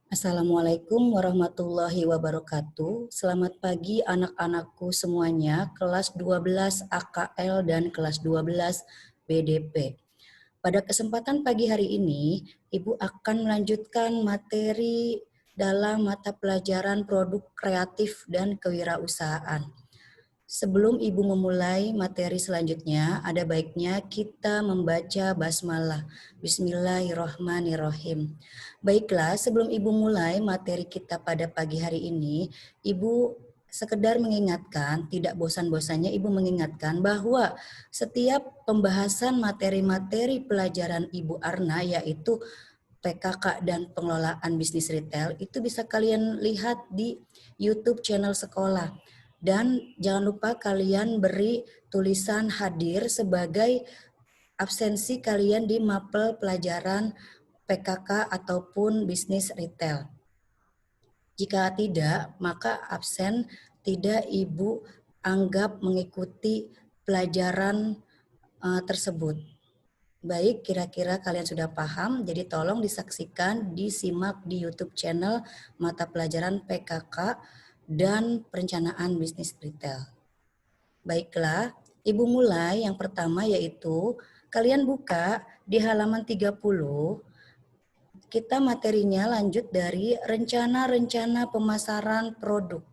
Assalamualaikum warahmatullahi wabarakatuh. Selamat pagi anak-anakku semuanya, kelas 12 AKL dan kelas 12 BDP. Pada kesempatan pagi hari ini, Ibu akan melanjutkan materi dalam mata pelajaran produk kreatif dan kewirausahaan. Sebelum Ibu memulai materi selanjutnya, ada baiknya kita membaca basmalah. Bismillahirrohmanirrohim. Baiklah, sebelum Ibu mulai materi kita pada pagi hari ini, Ibu sekedar mengingatkan, tidak bosan-bosannya Ibu mengingatkan bahwa setiap pembahasan materi-materi pelajaran Ibu Arna, yaitu PKK dan pengelolaan bisnis retail, itu bisa kalian lihat di YouTube channel sekolah. Dan jangan lupa kalian beri tulisan hadir sebagai absensi kalian di mapel pelajaran PKK ataupun bisnis retail. Jika tidak, maka absen tidak Ibu anggap mengikuti pelajaran tersebut. Baik, kira-kira kalian sudah paham, jadi tolong disaksikan, disimak di YouTube channel mata pelajaran PKK dan perencanaan bisnis retail. Baiklah, Ibu mulai yang pertama yaitu kalian buka di halaman 30. Kita materinya lanjut dari rencana-rencana pemasaran produk.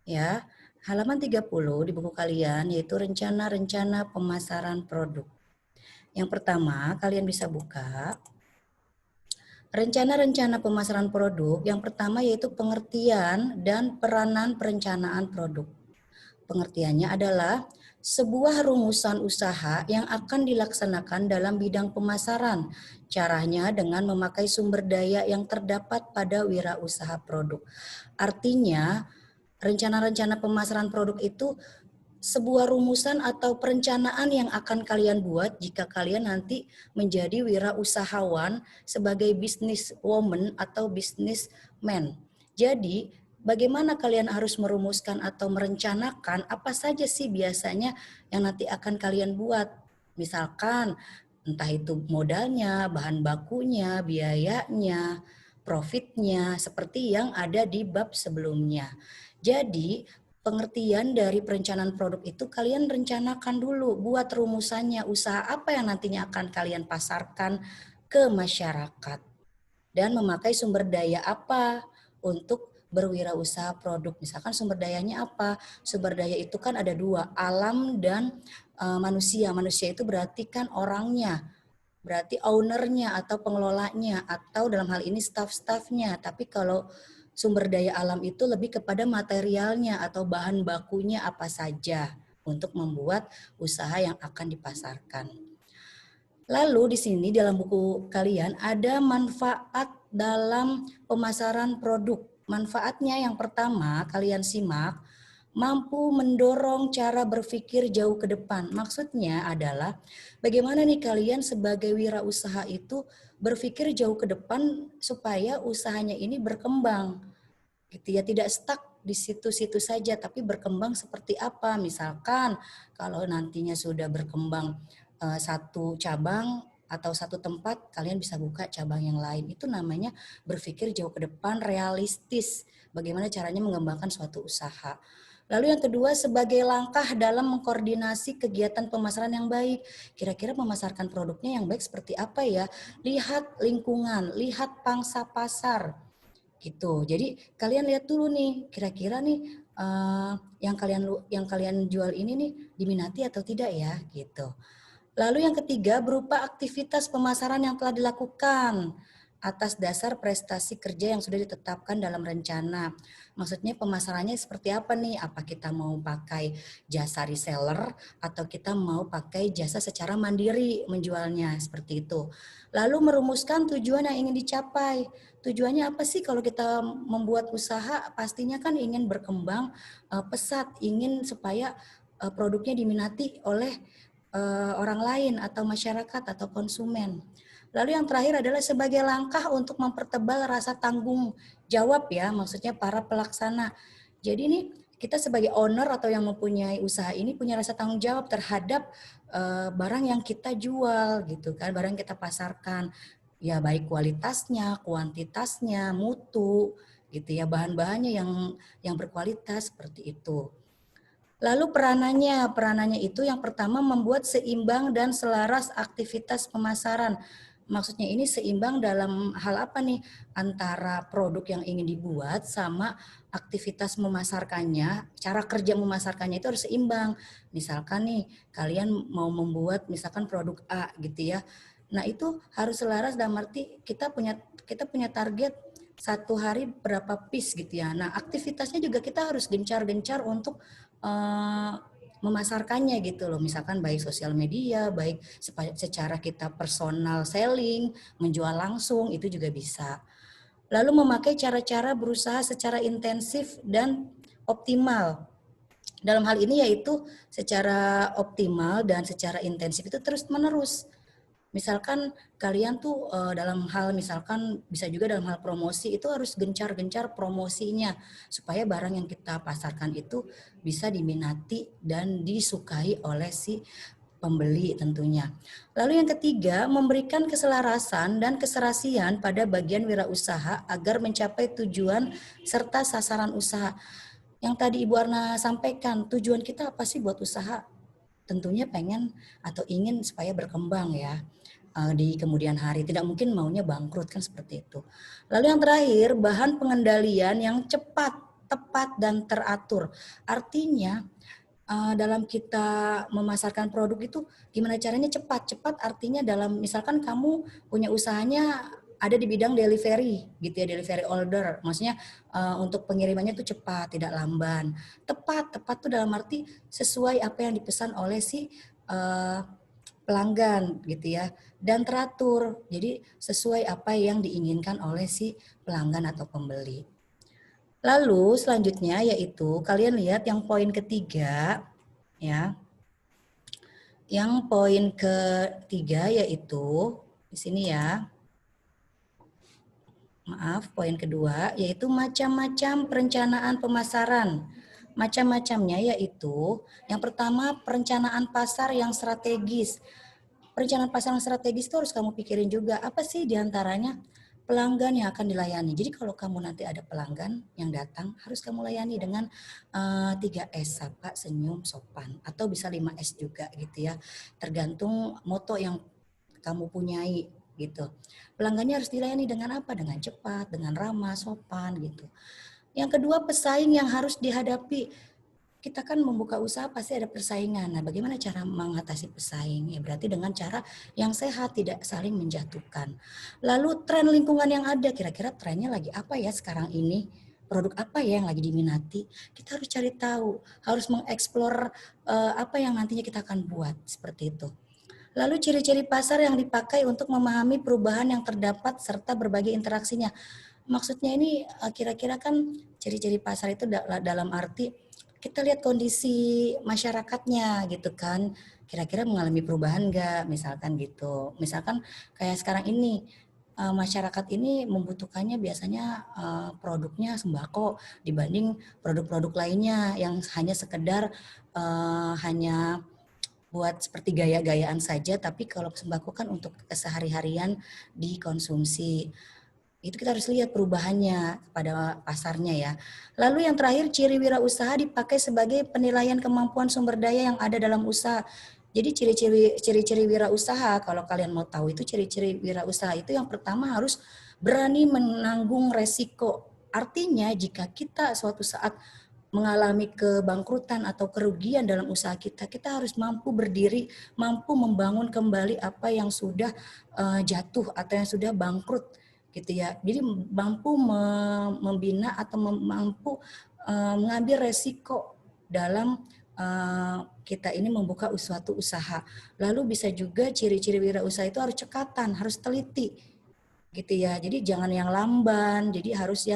Ya, halaman 30 di buku kalian yaitu rencana-rencana pemasaran produk. Yang pertama, kalian bisa buka rencana-rencana pemasaran produk. Yang pertama yaitu pengertian dan peranan perencanaan produk. Pengertiannya adalah sebuah rumusan usaha yang akan dilaksanakan dalam bidang pemasaran. Caranya dengan memakai sumber daya yang terdapat pada wirausaha produk. Artinya, rencana-rencana pemasaran produk itu sebuah rumusan atau perencanaan yang akan kalian buat jika kalian nanti menjadi wirausahawan sebagai business woman atau businessman. Jadi, bagaimana kalian harus merumuskan atau merencanakan apa saja sih biasanya yang nanti akan kalian buat. Misalkan, entah itu modalnya, bahan bakunya, biayanya, profitnya, seperti yang ada di bab sebelumnya. Jadi, pengertian dari perencanaan produk itu kalian rencanakan dulu, buat rumusannya, usaha apa yang nantinya akan kalian pasarkan ke masyarakat. Dan memakai sumber daya apa untuk berwirausaha produk. Misalkan sumber dayanya apa? Sumber daya itu kan ada dua, alam dan manusia. Manusia itu berarti kan orangnya, berarti ownernya atau pengelolanya, atau dalam hal ini staff-staffnya. Tapi kalau sumber daya alam itu lebih kepada materialnya atau bahan bakunya apa saja untuk membuat usaha yang akan dipasarkan. Lalu di sini dalam buku kalian ada manfaat dalam pemasaran produk. Manfaatnya yang pertama kalian simak, mampu mendorong cara berpikir jauh ke depan. Maksudnya adalah bagaimana nih kalian sebagai wirausaha itu berpikir jauh ke depan supaya usahanya ini berkembang. Gitu ya, tidak stuck di situ-situ saja tapi berkembang seperti apa. Misalkan kalau nantinya sudah berkembang satu cabang atau satu tempat, kalian bisa buka cabang yang lain. Itu namanya berpikir jauh ke depan, realistis. Bagaimana caranya mengembangkan suatu usaha. Lalu yang kedua, sebagai langkah dalam mengkoordinasi kegiatan pemasaran yang baik. Kira-kira memasarkan produknya yang baik seperti apa ya? Lihat lingkungan, lihat pangsa pasar. Gitu. Jadi kalian lihat dulu nih, kira-kira nih yang kalian jual ini nih diminati atau tidak ya, gitu. Lalu yang ketiga berupa aktivitas pemasaran yang telah dilakukan atas dasar prestasi kerja yang sudah ditetapkan dalam rencana. Maksudnya pemasarannya seperti apa nih? Apa kita mau pakai jasa reseller atau kita mau pakai jasa secara mandiri menjualnya, seperti itu. Lalu merumuskan tujuan yang ingin dicapai. Tujuannya apa sih kalau kita membuat usaha? Pastinya kan ingin berkembang pesat, ingin supaya produknya diminati oleh orang lain atau masyarakat atau konsumen. Lalu yang terakhir adalah sebagai langkah untuk mempertebal rasa tanggung jawab ya, maksudnya para pelaksana. Jadi ini kita sebagai owner atau yang mempunyai usaha ini punya rasa tanggung jawab terhadap barang yang kita jual gitu kan, barang yang kita pasarkan. Ya baik kualitasnya, kuantitasnya, mutu, gitu ya, bahan-bahannya yang berkualitas seperti itu. Lalu peranannya itu yang pertama membuat seimbang dan selaras aktivitas pemasaran. Maksudnya ini seimbang dalam hal apa nih? Antara produk yang ingin dibuat sama aktivitas memasarkannya, cara kerja memasarkannya itu harus seimbang. Misalkan nih, kalian mau membuat misalkan produk A gitu ya. Nah, itu harus selaras dalam arti kita punya target satu hari berapa piece gitu ya. Nah, aktivitasnya juga kita harus gencar-gencar untuk uh, memasarkannya gitu loh. Misalkan baik sosial media, baik secara kita personal selling, menjual langsung itu juga bisa. Lalu memakai cara-cara berusaha secara intensif dan optimal. Dalam hal ini yaitu secara optimal dan secara intensif itu terus-menerus. Misalkan kalian tuh dalam hal misalkan bisa juga dalam hal promosi itu harus gencar-gencar promosinya supaya barang yang kita pasarkan itu bisa diminati dan disukai oleh si pembeli tentunya. Lalu yang ketiga, memberikan keselarasan dan keserasian pada bagian wirausaha agar mencapai tujuan serta sasaran usaha. Yang tadi Ibu Arna sampaikan, tujuan kita apa sih buat usaha? Tentunya pengen atau ingin supaya berkembang ya di kemudian hari. Tidak mungkin maunya bangkrut kan seperti itu. Lalu yang terakhir, bahan pengendalian yang cepat, tepat, dan teratur. Artinya dalam kita memasarkan produk itu gimana caranya cepat. Cepat artinya dalam misalkan kamu punya usahanya ada di bidang delivery gitu ya, delivery order. Maksudnya untuk pengirimannya itu cepat, tidak lamban. Tepat tuh dalam arti sesuai apa yang dipesan oleh si pelanggan gitu ya, dan teratur. Jadi sesuai apa yang diinginkan oleh si pelanggan atau pembeli. Lalu selanjutnya yaitu kalian lihat yang poin ketiga ya. Yang poin ketiga yaitu di sini ya. Maaf, poin kedua yaitu macam-macam perencanaan pemasaran. Macam-macamnya yaitu yang pertama perencanaan pasar yang strategis. Perencanaan pasar yang strategis itu harus kamu pikirin juga apa sih diantaranya pelanggan yang akan dilayani. Jadi kalau kamu nanti ada pelanggan yang datang harus kamu layani dengan 3S, sapa, senyum, sopan, atau bisa 5S juga gitu ya. Tergantung moto yang kamu punyai gitu. Pelanggannya harus dilayani dengan apa? Dengan cepat, dengan ramah, sopan gitu. Yang kedua pesaing yang harus dihadapi. Kita kan membuka usaha pasti ada persaingan. Nah, bagaimana cara mengatasi pesaing? Ya berarti dengan cara yang sehat, tidak saling menjatuhkan. Lalu tren lingkungan yang ada, kira-kira trennya lagi apa ya sekarang ini? Produk apa ya yang lagi diminati? Kita harus cari tahu, harus mengeksplor apa yang nantinya kita akan buat, seperti itu. Lalu ciri-ciri pasar yang dipakai untuk memahami perubahan yang terdapat serta berbagai interaksinya. Maksudnya ini kira-kira kan ciri-ciri pasar itu dalam arti kita lihat kondisi masyarakatnya gitu kan. Kira-kira mengalami perubahan enggak misalkan gitu. Misalkan kayak sekarang ini masyarakat ini membutuhkannya biasanya produknya sembako dibanding produk-produk lainnya yang hanya sekedar hanya buat seperti gaya-gayaan saja, tapi kalau sembako kan untuk kesehari-harian dikonsumsi. Itu kita harus lihat perubahannya pada pasarnya ya. Lalu yang terakhir ciri wirausaha dipakai sebagai penilaian kemampuan sumber daya yang ada dalam usaha. Jadi ciri-ciri wirausaha kalau kalian mau tahu itu ciri-ciri wirausaha itu yang pertama harus berani menanggung resiko. Artinya jika kita suatu saat mengalami kebangkrutan atau kerugian dalam usaha kita, kita harus mampu berdiri, mampu membangun kembali apa yang sudah jatuh atau yang sudah bangkrut gitu ya. Jadi mampu membina atau mampu mengambil resiko dalam kita ini membuka suatu usaha. Lalu bisa juga ciri-ciri wirausaha itu harus cekatan, harus teliti gitu ya. Jadi jangan yang lamban, jadi harus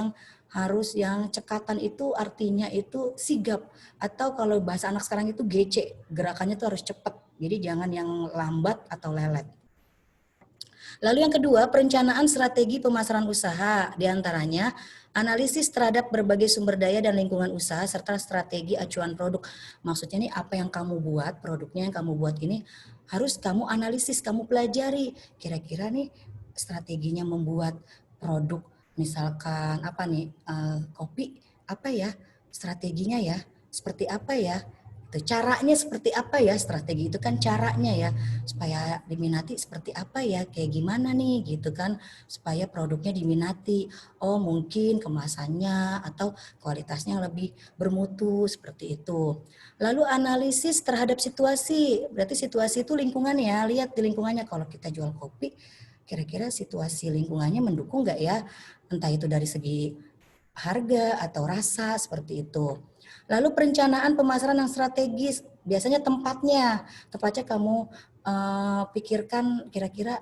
yang cekatan itu artinya itu sigap atau kalau bahasa anak sekarang itu gece, gerakannya tuh harus cepat. Jadi jangan yang lambat atau lelet. Lalu yang kedua, perencanaan strategi pemasaran usaha, diantaranya analisis terhadap berbagai sumber daya dan lingkungan usaha serta strategi acuan produk. Maksudnya nih apa yang kamu buat, produknya yang kamu buat ini harus kamu analisis, kamu pelajari. Kira-kira nih strateginya membuat produk, misalkan apa nih, kopi, apa ya strateginya ya, seperti apa ya, caranya seperti apa ya, strategi itu kan caranya ya, supaya diminati seperti apa ya, kayak gimana nih gitu kan, supaya produknya diminati. Oh mungkin kemasannya atau kualitasnya lebih bermutu, seperti itu. Lalu analisis terhadap situasi, berarti situasi itu lingkungan ya, lihat di lingkungannya, kalau kita jual kopi, kira-kira situasi lingkungannya mendukung nggak ya, entah itu dari segi harga atau rasa, seperti itu. Lalu perencanaan pemasaran yang strategis, biasanya tempatnya kamu pikirkan kira-kira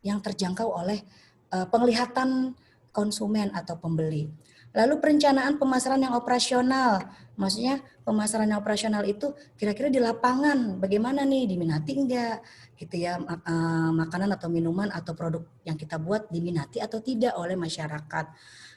yang terjangkau oleh penglihatan konsumen atau pembeli. Lalu perencanaan pemasaran yang operasional, maksudnya pemasaran yang operasional itu kira-kira di lapangan bagaimana nih, diminati enggak gitu ya, makanan atau minuman atau produk yang kita buat diminati atau tidak oleh masyarakat.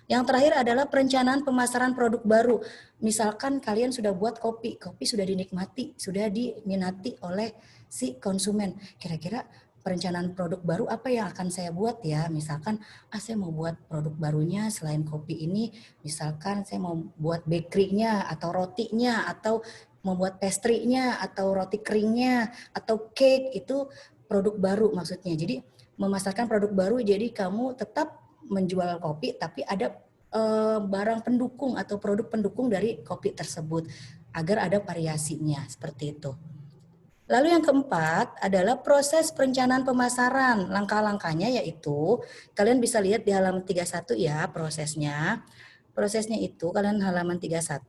Yang terakhir adalah perencanaan pemasaran produk baru. Misalkan kalian sudah buat kopi, kopi sudah dinikmati, sudah diminati oleh si konsumen. Kira-kira perencanaan produk baru apa yang akan saya buat ya? Misalkan, saya mau buat produk barunya selain kopi ini, misalkan saya mau buat bakery-nya atau rotinya atau membuat pastry-nya atau roti keringnya atau cake, itu produk baru maksudnya. Jadi memasarkan produk baru, jadi kamu tetap menjual kopi tapi ada barang pendukung atau produk pendukung dari kopi tersebut agar ada variasinya, seperti itu. Lalu yang keempat adalah proses perencanaan pemasaran. Langkah-langkahnya yaitu kalian bisa lihat di halaman 31 ya prosesnya. Prosesnya itu kalian halaman 31.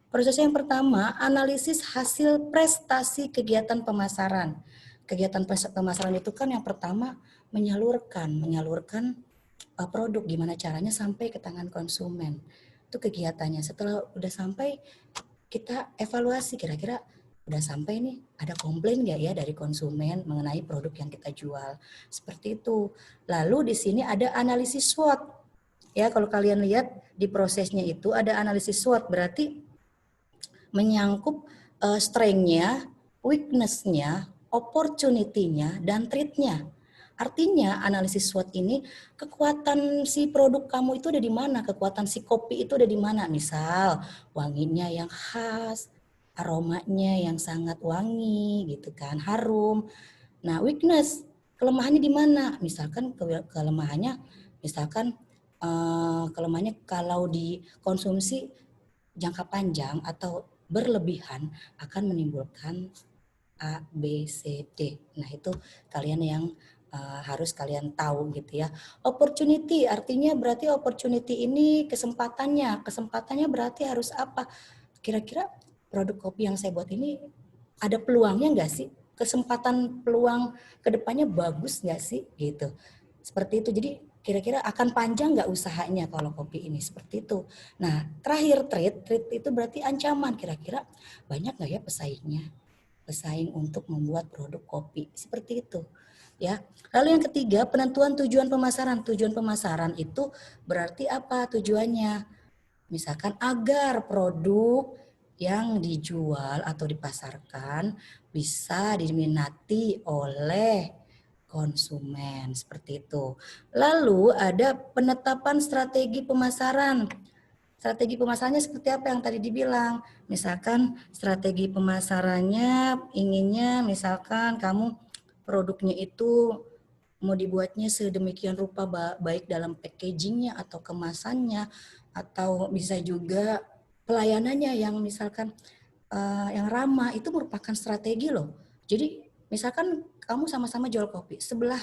Prosesnya yang pertama, analisis hasil prestasi kegiatan pemasaran. Kegiatan pemasaran itu kan yang pertama menyalurkan produk, gimana caranya sampai ke tangan konsumen. Itu kegiatannya. Setelah udah sampai, kita evaluasi kira-kira udah sampai nih, ada komplain nggak ya dari konsumen mengenai produk yang kita jual. Seperti itu. Lalu di sini ada analisis SWOT. Ya, kalau kalian lihat di prosesnya itu ada analisis SWOT, berarti menyangkut strength-nya, weakness-nya, opportunity-nya, dan threat-nya. Artinya analisis SWOT ini kekuatan si produk kamu itu ada di mana, kekuatan si kopi itu ada di mana. Misal wanginya yang khas, aromanya yang sangat wangi gitu kan, harum. Nah, weakness, kelemahannya di mana? Misalkan kelemahannya, misalkan kelemahannya kalau dikonsumsi jangka panjang atau berlebihan akan menimbulkan A, B, C, D. Nah, itu kalian yang harus kalian tahu gitu ya. Opportunity artinya berarti opportunity ini kesempatannya. Kesempatannya berarti harus apa? Kira-kira produk kopi yang saya buat ini ada peluangnya nggak sih? Kesempatan peluang kedepannya bagus nggak sih? Gitu. Seperti itu. Jadi kira-kira akan panjang nggak usahanya kalau kopi ini, seperti itu. Nah, terakhir trade itu berarti ancaman. Kira-kira banyak nggak ya pesaing untuk membuat produk kopi, seperti itu ya. Lalu yang ketiga, penentuan tujuan pemasaran. Tujuan pemasaran itu berarti apa tujuannya? Misalkan agar produk yang dijual atau dipasarkan bisa diminati oleh konsumen, seperti itu. Lalu ada penetapan strategi pemasaran. Strategi pemasarannya seperti apa yang tadi dibilang. Misalkan strategi pemasarannya inginnya misalkan kamu produknya itu mau dibuatnya sedemikian rupa, baik dalam packagingnya atau kemasannya, atau bisa juga pelayanannya yang misalkan yang ramah, itu merupakan strategi loh. Jadi misalkan kamu sama-sama jual kopi, sebelah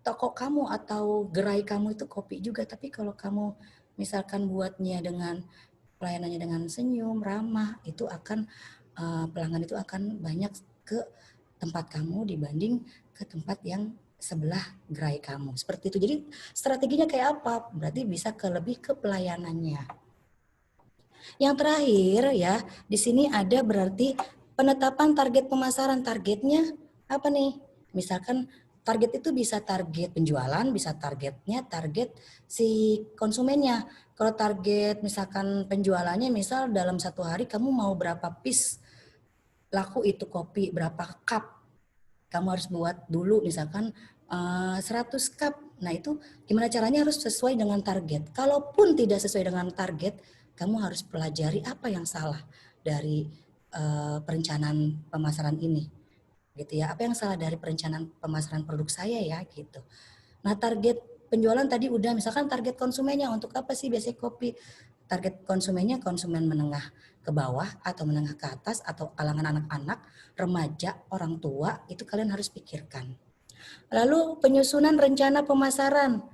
toko kamu atau gerai kamu itu kopi juga, tapi kalau kamu misalkan buatnya dengan pelayanannya dengan senyum, ramah, itu akan pelanggan itu akan banyak ke tempat kamu dibanding ke tempat yang sebelah gerai kamu. Seperti itu. Jadi strateginya kayak apa? Berarti bisa lebih ke pelayanannya. Yang terakhir ya, di sini ada berarti penetapan target pemasaran. Targetnya apa nih? Misalkan target itu bisa target penjualan, bisa targetnya target si konsumennya. Kalau target misalkan penjualannya, misal dalam satu hari kamu mau berapa piece laku itu kopi, berapa cup kamu harus buat dulu, misalkan 100 cup. Nah itu gimana caranya harus sesuai dengan target. Kalaupun tidak sesuai dengan target, kamu harus pelajari apa yang salah dari perencanaan pemasaran ini. Gitu ya, apa yang salah dari perencanaan pemasaran produk saya ya gitu. Nah target penjualan tadi udah, misalkan target konsumennya untuk apa sih biasanya kopi? Target konsumennya konsumen menengah ke bawah atau menengah ke atas atau kalangan anak-anak, remaja, orang tua, itu kalian harus pikirkan. Lalu penyusunan rencana pemasaran.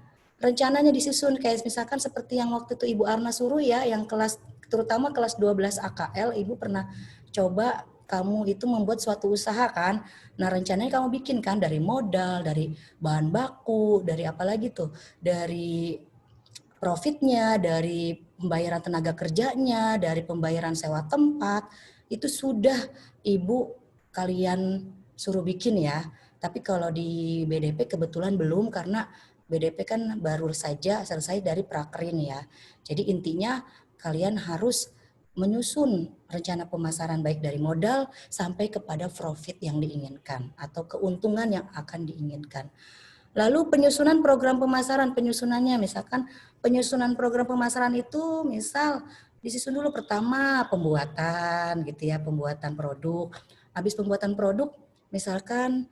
Rencananya disusun kayak misalkan seperti yang waktu itu Ibu Arna suruh ya, yang kelas terutama kelas 12 AKL, Ibu pernah coba kamu itu membuat suatu usaha kan. Nah, rencananya kamu bikin kan dari modal, dari bahan baku, dari apa lagi tuh? Dari profitnya, dari pembayaran tenaga kerjanya, dari pembayaran sewa tempat, itu sudah Ibu kalian suruh bikin ya. Tapi kalau di BDP kebetulan belum karena BDP kan baru saja selesai dari prakerin ya. Jadi intinya kalian harus menyusun rencana pemasaran baik dari modal sampai kepada profit yang diinginkan atau keuntungan yang akan diinginkan. Lalu penyusunan program pemasaran, penyusunannya misalkan penyusunan program pemasaran itu misal disusun dulu pertama pembuatan gitu ya, pembuatan produk. Habis pembuatan produk misalkan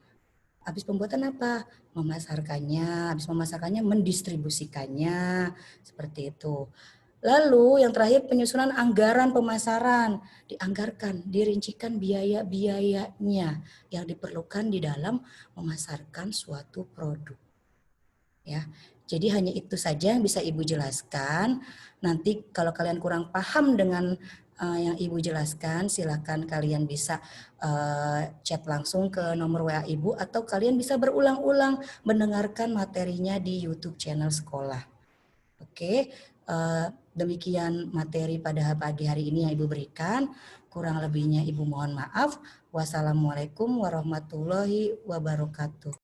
habis pembuatan apa? Memasarkannya, habis memasarkannya mendistribusikannya seperti itu. Lalu yang terakhir penyusunan anggaran pemasaran, dianggarkan, dirincikan biaya-biayanya yang diperlukan di dalam memasarkan suatu produk. Ya, jadi hanya itu saja yang bisa Ibu jelaskan. Nanti kalau kalian kurang paham dengan yang Ibu jelaskan, silakan kalian bisa chat langsung ke nomor WA Ibu atau kalian bisa berulang-ulang mendengarkan materinya di YouTube channel sekolah. Oke, demikian materi pada pagi hari ini yang Ibu berikan. Kurang lebihnya Ibu mohon maaf. Wassalamualaikum warahmatullahi wabarakatuh.